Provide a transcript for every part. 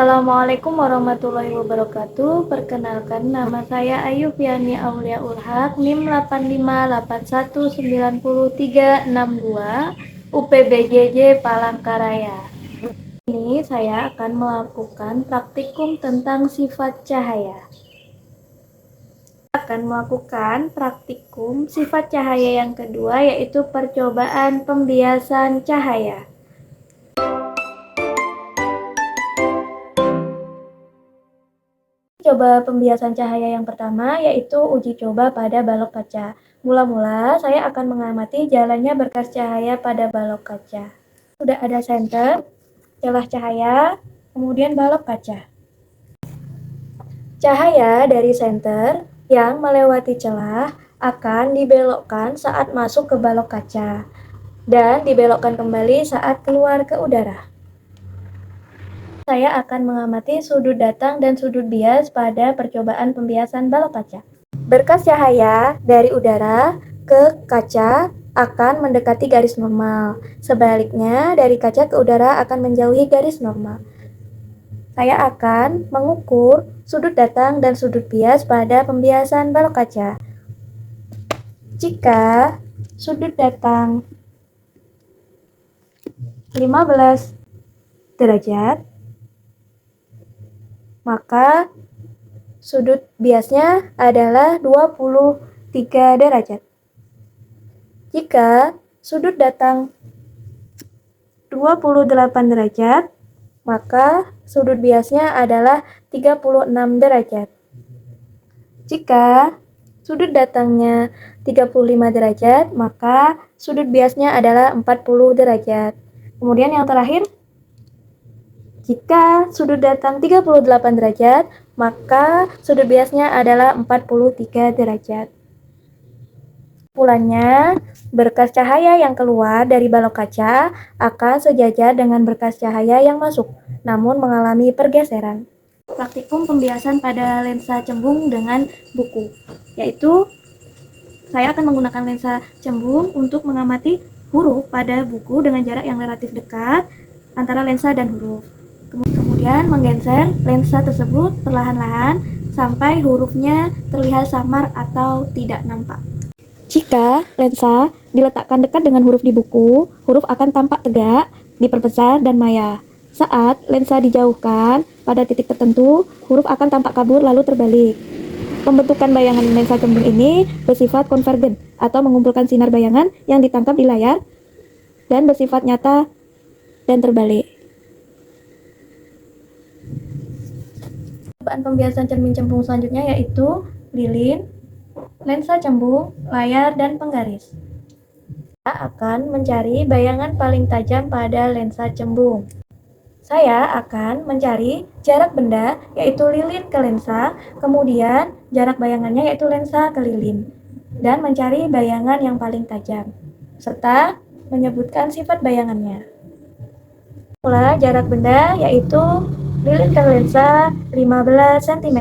Assalamualaikum warahmatullahi wabarakatuh. Perkenalkan, nama saya Ayu Fiani Aulia Ulhak, NIM 8581903362, UPBJJ Palangkaraya. Ini saya akan melakukan praktikum tentang sifat cahaya. Akan melakukan praktikum sifat cahaya yang kedua, yaitu percobaan pembiasan cahaya. Coba pembiasan cahaya yang pertama yaitu uji coba pada balok kaca. Mula-mula saya akan mengamati jalannya berkas cahaya pada balok kaca. Sudah ada senter, celah cahaya, kemudian balok kaca. Cahaya dari senter yang melewati celah akan dibelokkan saat masuk ke balok kaca dan dibelokkan kembali saat keluar ke udara. Saya akan mengamati sudut datang dan sudut bias pada percobaan pembiasan balok kaca. Berkas cahaya dari udara ke kaca akan mendekati garis normal. Sebaliknya, dari kaca ke udara akan menjauhi garis normal. Saya akan mengukur sudut datang dan sudut bias pada pembiasan balok kaca. Jika sudut datang 15 derajat, maka sudut biasnya adalah 23 derajat. Jika sudut datang 28 derajat, maka sudut biasnya adalah 36 derajat. Jika sudut datangnya 35 derajat, maka sudut biasnya adalah 40 derajat. Kemudian yang terakhir, jika sudut datang 38 derajat, maka sudut biasnya adalah 43 derajat. Kesimpulannya, berkas cahaya yang keluar dari balok kaca akan sejajar dengan berkas cahaya yang masuk, namun mengalami pergeseran. Praktikum pembiasan pada lensa cembung dengan buku, yaitu saya akan menggunakan lensa cembung untuk mengamati huruf pada buku dengan jarak yang relatif dekat antara lensa dan huruf. Kemudian menggeser lensa tersebut perlahan-lahan sampai hurufnya terlihat samar atau tidak nampak. Jika lensa diletakkan dekat dengan huruf di buku, huruf akan tampak tegak, diperbesar, dan maya. Saat lensa dijauhkan pada titik tertentu, huruf akan tampak kabur lalu terbalik. Pembentukan bayangan lensa cembung ini bersifat konvergen atau mengumpulkan sinar bayangan yang ditangkap di layar dan bersifat nyata dan terbalik. Percobaan pembiasan cermin cembung selanjutnya yaitu lilin, lensa cembung, layar, dan penggaris. Kita akan mencari bayangan paling tajam pada lensa cembung. Saya akan mencari jarak benda yaitu lilin ke lensa, kemudian jarak bayangannya yaitu lensa ke lilin, dan mencari bayangan yang paling tajam, serta menyebutkan sifat bayangannya. Mula jarak benda yaitu lilin ke lensa 15 cm.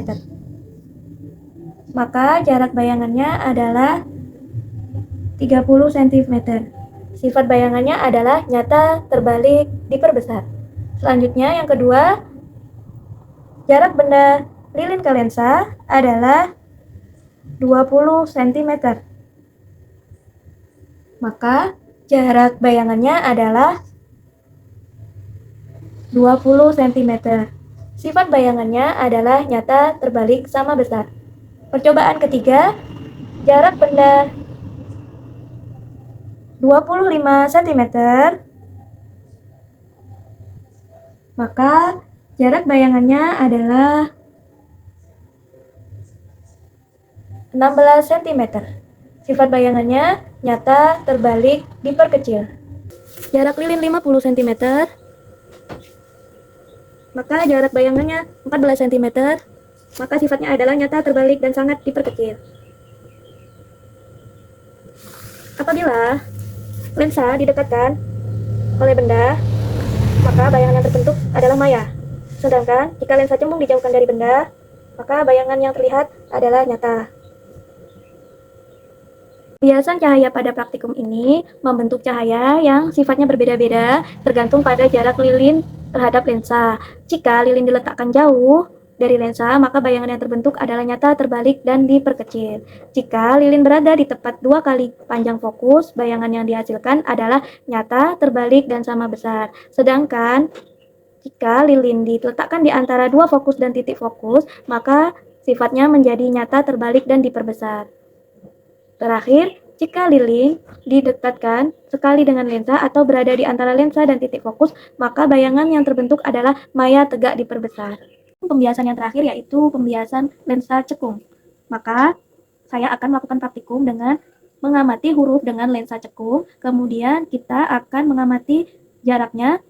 Maka jarak bayangannya adalah 30 cm. Sifat bayangannya adalah nyata, terbalik, diperbesar. Selanjutnya yang kedua, jarak benda lilin ke lensa adalah 20 cm. Maka jarak bayangannya adalah 20 cm. Sifat bayangannya adalah nyata, terbalik, sama besar. Percobaan ketiga, jarak benda 25 cm, maka jarak bayangannya adalah 16 cm. Sifat bayangannya nyata, terbalik, diperkecil. Jarak lilin 50 cm, maka jarak bayangannya 14 cm, maka sifatnya adalah nyata, terbalik, dan sangat diperkecil. Apabila lensa didekatkan oleh benda, maka bayangan yang terbentuk adalah maya. Sedangkan jika lensa cembung dijauhkan dari benda, maka bayangan yang terlihat adalah nyata. Pembiasan cahaya pada praktikum ini membentuk cahaya yang sifatnya berbeda-beda tergantung pada jarak lilin terhadap lensa. Jika lilin diletakkan jauh dari lensa, maka bayangan yang terbentuk adalah nyata, terbalik, dan diperkecil. Jika lilin berada di tepat 2 kali panjang fokus, bayangan yang dihasilkan adalah nyata, terbalik, dan sama besar. Sedangkan jika lilin diletakkan di antara 2 fokus dan titik fokus, maka sifatnya menjadi nyata, terbalik, dan diperbesar. Terakhir, jika lilin didekatkan sekali dengan lensa atau berada di antara lensa dan titik fokus, maka bayangan yang terbentuk adalah maya tegak diperbesar. Pembiasan yang terakhir yaitu pembiasan lensa cekung. Maka, saya akan melakukan praktikum dengan mengamati huruf dengan lensa cekung, kemudian kita akan mengamati jaraknya,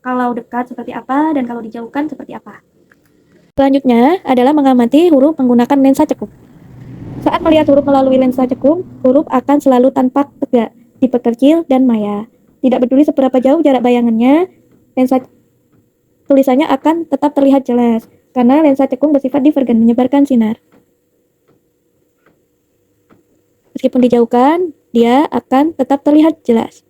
kalau dekat seperti apa dan kalau dijauhkan seperti apa. Selanjutnya adalah mengamati huruf menggunakan lensa cekung. Saat melihat huruf melalui lensa cekung, huruf akan selalu tampak tegak, diperkecil, dan maya. Tidak peduli seberapa jauh jarak bayangannya, lensa tulisannya akan tetap terlihat jelas, karena lensa cekung bersifat divergen, menyebarkan sinar. Meskipun dijauhkan, dia akan tetap terlihat jelas.